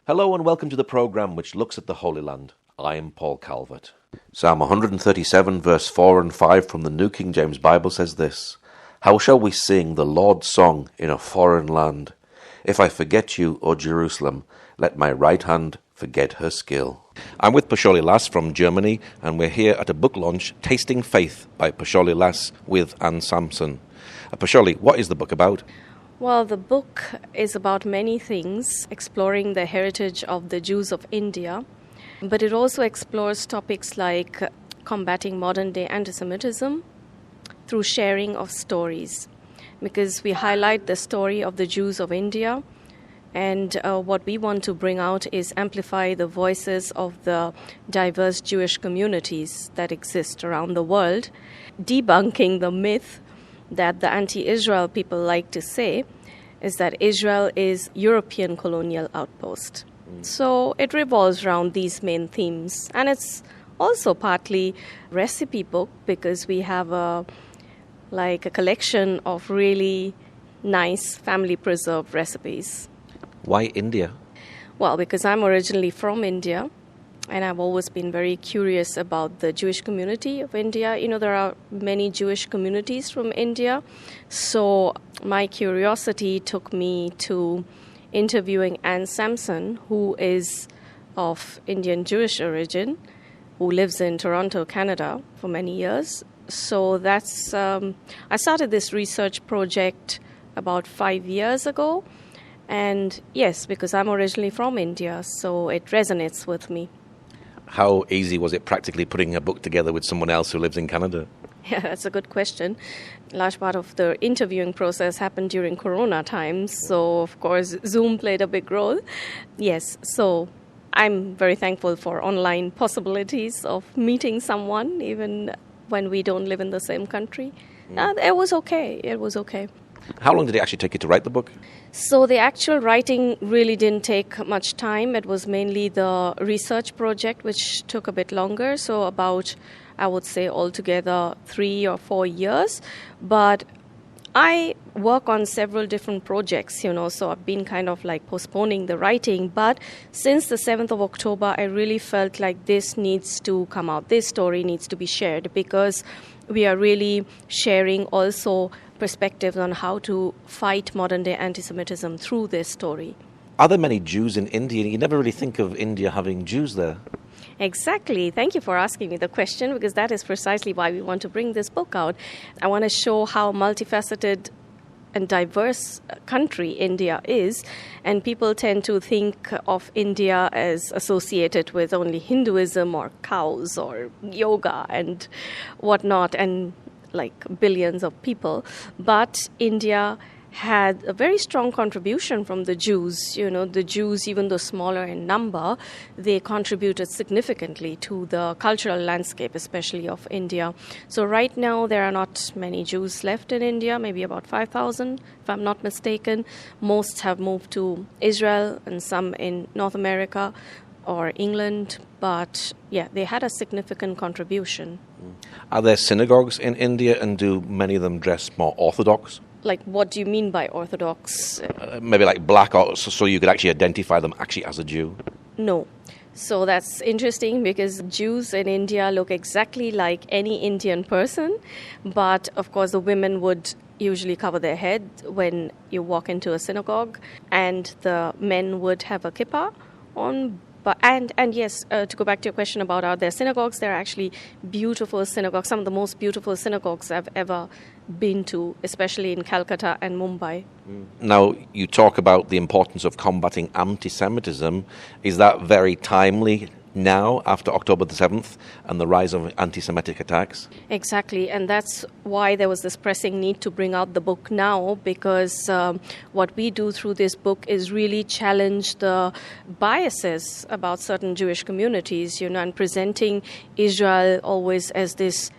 Hello and welcome to the programme which looks at the Holy Land. I am Paul Calvert. Psalm 137 verse 4 and 5 from the New King James Bible says this: How shall we sing the Lord's song in a foreign land? If I forget you, O Jerusalem, let my right hand forget her skill. I'm with Paushali Lass from Germany, and we're here at a book launch, Tasting Faith by Paushali Lass with Anne Sampson. Paushali, what is the book about? Well, the book is about many things, exploring the heritage of the Jews of India, but it also explores topics like combating modern-day anti-Semitism through sharing of stories, because we highlight the story of the Jews of India, and what we want to bring out is amplify the voices of the diverse Jewish communities that exist around the world, debunking the myth that the anti-Israel people like to say is that Israel is European colonial outpost. So it revolves around these main themes. And it's also partly recipe book because we have a collection of really nice family preserved recipes. Why India? Well, because I'm originally from India. And I've always been very curious about the Jewish community of India. You know, there are many Jewish communities from India. So my curiosity took me to interviewing Anne Sampson, who is of Indian Jewish origin, who lives in Toronto, Canada, for many years. So that's I started this research project about 5 years ago. And yes, because I'm originally from India, so it resonates with me. How easy was it practically putting a book together with someone else who lives in Canada? Yeah, that's a good question. A large part of the interviewing process happened during Corona times, so of course Zoom played a big role. Yes, so I'm very thankful for online possibilities of meeting someone, even when we don't live in the same country. It was okay. How long did it actually take you to write the book? So the actual writing really didn't take much time. It was mainly the research project, which took a bit longer. So about, I would say, altogether 3 or 4 years. But I work on several different projects, so I've been kind of like postponing the writing. But since the 7th of October, I really felt like this needs to come out. This story needs to be shared because we are really sharing also perspectives on how to fight modern-day anti-Semitism through this story. Are there many Jews in India? You never really think of India having Jews there. Exactly. Thank you for asking me the question, because that is precisely why we want to bring this book out. I want to show how multifaceted and diverse country India is, and people tend to think of India as associated with only Hinduism or cows or yoga and whatnot, and like billions of people. But India had a very strong contribution from the Jews. The Jews, even though smaller in number, they contributed significantly to the cultural landscape, especially of India. So right now, there are not many Jews left in India, maybe about 5,000, if I'm not mistaken. Most have moved to Israel and some in North America or England, but yeah, they had a significant contribution. Are there synagogues in India, and do many of them dress more orthodox? Like, what do you mean by orthodox? Maybe like black, so you could actually identify them actually as a Jew? No. So that's interesting because Jews in India look exactly like any Indian person, but of course the women would usually cover their head when you walk into a synagogue, and the men would have a kippah on. And yes, to go back to your question about are there synagogues, there are actually beautiful synagogues, some of the most beautiful synagogues I've ever been to, especially in Calcutta and Mumbai. Now, you talk about the importance of combating anti-Semitism. Is that very timely now, after October the 7th, and the rise of anti-Semitic attacks? Exactly, and that's why there was this pressing need to bring out the book now, because what we do through this book is really challenge the biases about certain Jewish communities, and presenting Israel always as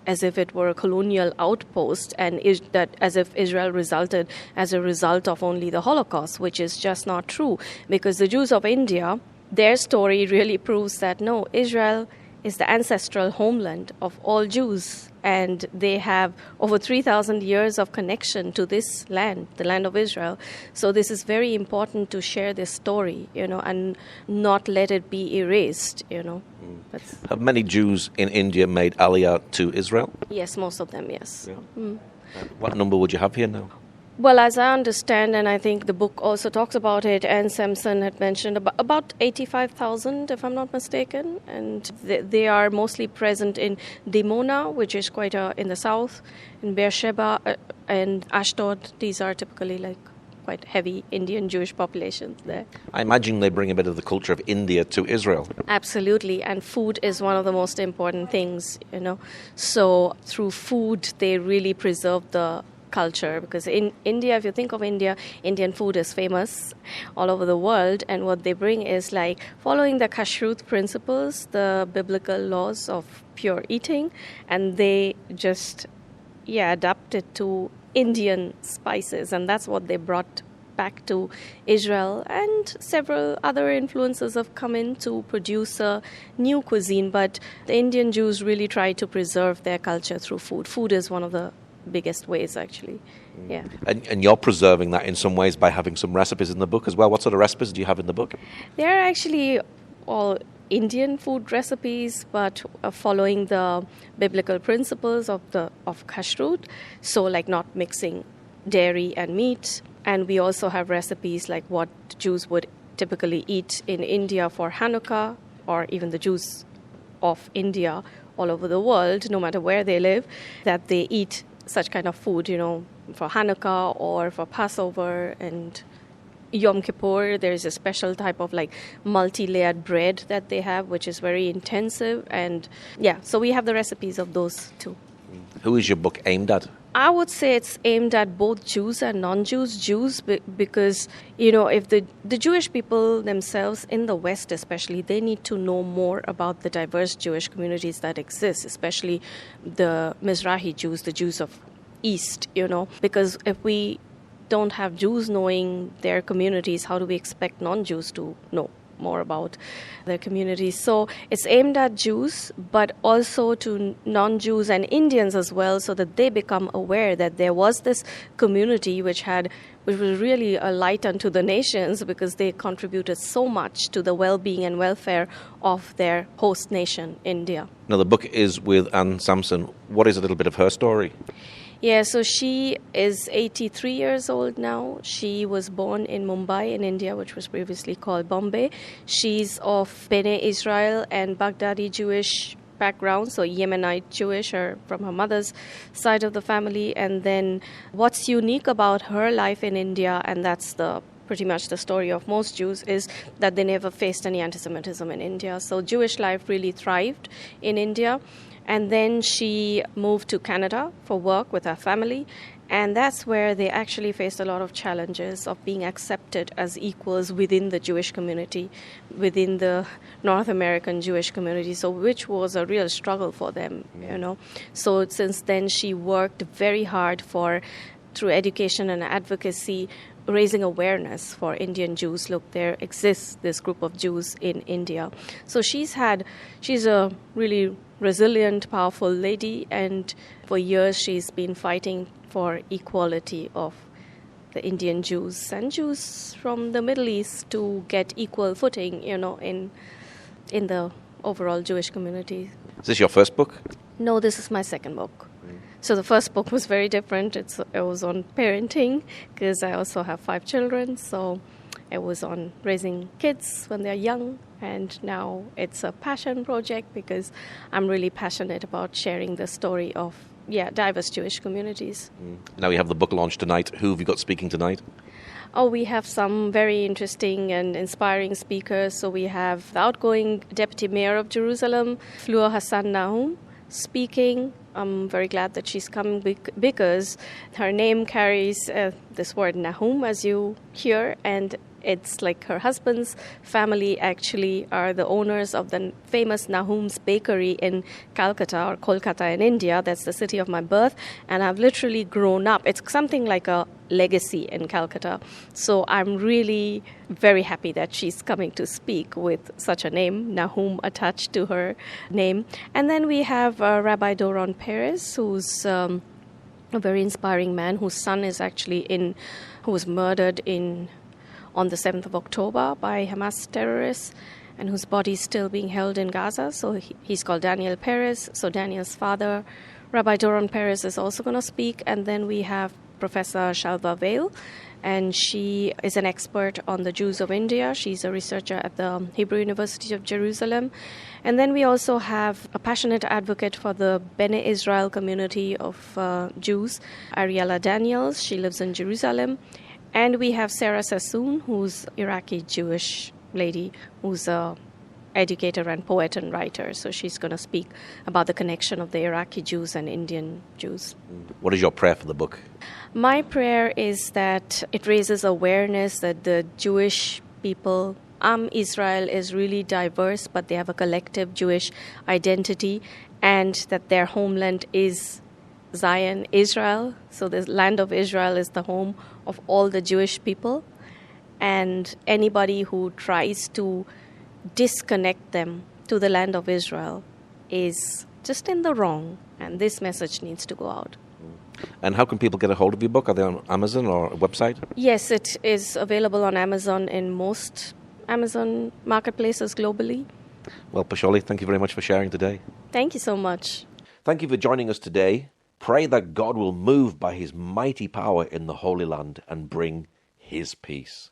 if it were a colonial outpost, and that as if Israel resulted as a result of only the Holocaust, which is just not true, because the Jews of India, their story really proves that no, Israel is the ancestral homeland of all Jews. And they have over 3,000 years of connection to this land, the land of Israel. So this is very important to share this story, and not let it be erased, Have many Jews in India made Aliyah to Israel? Yes, most of them, yes. Yeah. What number would you have here now? Well, as I understand, and I think the book also talks about it, and Samson had mentioned about 85,000, if I'm not mistaken. And they are mostly present in Dimona, which is quite in the south, in Beersheba and Ashdod. These are typically quite heavy Indian Jewish populations there. I imagine they bring a bit of the culture of India to Israel. Absolutely, and food is one of the most important things, So through food, they really preserve the culture, because in India, if you think of India, Indian food is famous all over the world, and what they bring is following the kashrut principles, the biblical laws of pure eating, and they just adapt it to Indian spices, and that's what they brought back to Israel, and several other influences have come in to produce a new cuisine, but the Indian Jews really try to preserve their culture through food. Food is one of the biggest ways, actually. Yeah. And you're preserving that in some ways by having some recipes in the book as well. What sort of recipes do you have in the book? They're actually all Indian food recipes, but following the biblical principles of kashrut, so not mixing dairy and meat. And we also have recipes like what Jews would typically eat in India for Hanukkah, or even the Jews of India all over the world, no matter where they live, that they eat such kind of food, for Hanukkah or for Passover and Yom Kippur. There's a special type of multi-layered bread that they have, which is very intensive. And so we have the recipes of those too. Who is your book aimed at? I would say it's aimed at both Jews and non-Jews. Jews, because, if the Jewish people themselves in the West especially, they need to know more about the diverse Jewish communities that exist, especially the Mizrahi Jews, the Jews of East, because if we don't have Jews knowing their communities, how do we expect non-Jews to know more about their communities? So it's aimed at Jews, but also to non-Jews and Indians as well, so that they become aware that there was this community which was really a light unto the nations, because they contributed so much to the well-being and welfare of their host nation, India. Now, the book is with Anne Sampson. What is a little bit of her story? Yeah, so she is 83 years old now. She was born in Mumbai in India, which was previously called Bombay. She's of Bene Israel and Baghdadi Jewish background, so Yemenite Jewish, or from her mother's side of the family. And then what's unique about her life in India, and that's pretty much the story of most Jews, is that they never faced any anti-Semitism in India. So Jewish life really thrived in India. And then she moved to Canada for work with her family. And that's where they actually faced a lot of challenges of being accepted as equals within the Jewish community, within the North American Jewish community, so which was a real struggle for them, So since then, she worked very hard through education and advocacy, raising awareness for Indian Jews. Look, there exists this group of Jews in India. So she's a really resilient, powerful lady, and for years she's been fighting for equality of the Indian Jews and Jews from the Middle East to get equal footing, in the overall Jewish community. Is this your first book? No, this is my second book. So the first book was very different. It was on parenting, because I also have 5 children. So it was on raising kids when they're young. And now it's a passion project, because I'm really passionate about sharing the story of diverse Jewish communities. Now you have the book launch tonight. Who have you got speaking tonight? Oh, we have some very interesting and inspiring speakers. So we have the outgoing Deputy Mayor of Jerusalem, Fleur Hassan Nahum, speaking. I'm very glad that she's coming because her name carries this word Nahum, as you hear, and It's like her husband's family actually are the owners of the famous Nahum's Bakery in Calcutta or Kolkata in India. That's the city of my birth. And I've literally grown up. It's something like a legacy in Calcutta. So I'm really very happy that she's coming to speak with such a name, Nahum, attached to her name. And then we have Rabbi Doron Perez, who's a very inspiring man whose son is actually who was murdered on the 7th of October by Hamas terrorists and whose body is still being held in Gaza. So he's called Daniel Perez. So Daniel's father, Rabbi Doron Perez, is also going to speak. And then we have Professor Shalva Vail, and she is an expert on the Jews of India. She's a researcher at the Hebrew University of Jerusalem. And then we also have a passionate advocate for the Bene Israel community of Jews, Ariella Daniels. She lives in Jerusalem. And we have Sarah Sassoon, who's Iraqi Jewish lady, who's a educator and poet and writer. So she's going to speak about the connection of the Iraqi Jews and Indian Jews. What is your prayer for the book? My prayer is that it raises awareness that the Jewish people, Israel is really diverse, but they have a collective Jewish identity, and that their homeland is Zion, Israel. So the land of Israel is the home of all the Jewish people. And anybody who tries to disconnect them to the land of Israel is just in the wrong. And this message needs to go out. And how can people get a hold of your book? Are they on Amazon or a website? Yes, it is available on Amazon in most Amazon marketplaces globally. Well, Paushali, thank you very much for sharing today. Thank you so much. Thank you for joining us today. Pray that God will move by his mighty power in the Holy Land and bring his peace.